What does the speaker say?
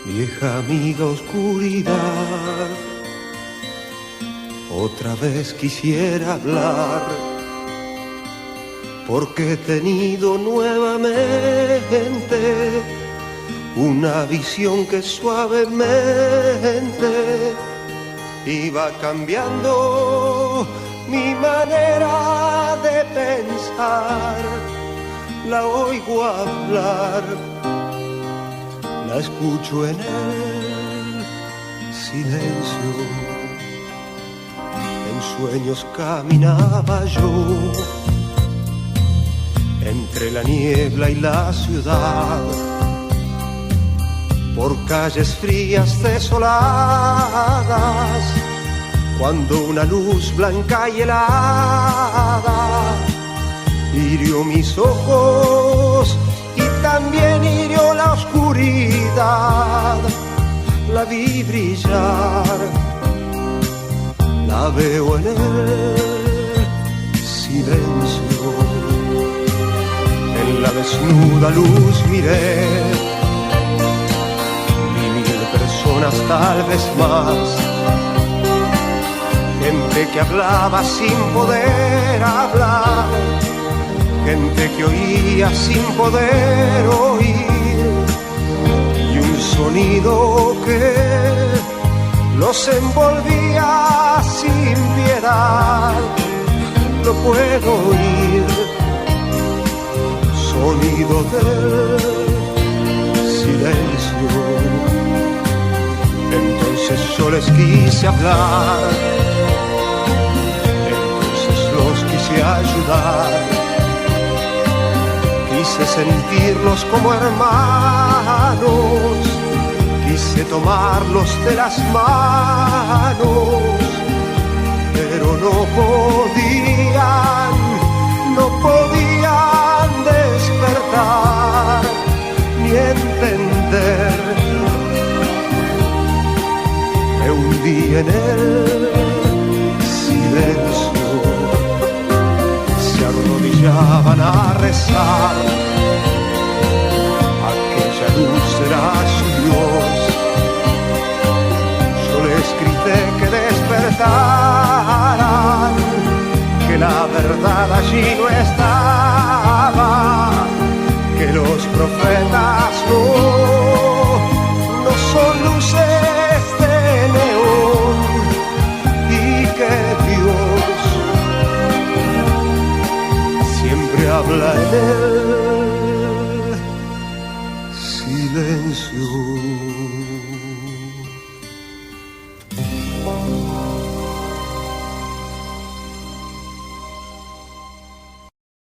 Vieja amiga oscuridad, otra vez quisiera hablar, porque he tenido nuevamente una visión que suavemente iba cambiando mi manera de pensar. La oigo hablar, la escucho en el silencio. En sueños caminaba yo entre la niebla y la ciudad, por calles frías desoladas, cuando una luz blanca y helada hirió mis ojos y también hirió la oscuridad. La vi brillar, la veo en el silencio. En la desnuda luz miré, vi 1000 personas, tal vez más, gente que hablaba sin poder hablar, gente que oía sin poder oír, y un sonido que los envolvía sin piedad. Lo puedo oír, sonido del silencio. Entonces yo les quise hablar, entonces los quise ayudar, quise sentirlos como hermanos, quise tomarlos de las manos, pero no podían despertar ni entender. Me hundí en el silencio, se arrodillaban a rezar. Aquella luz era su Dios. Yo les grité que despertaran, que la verdad allí no estaba, que los profetas no son luces de neón, y que Dios siempre habla en el silencio.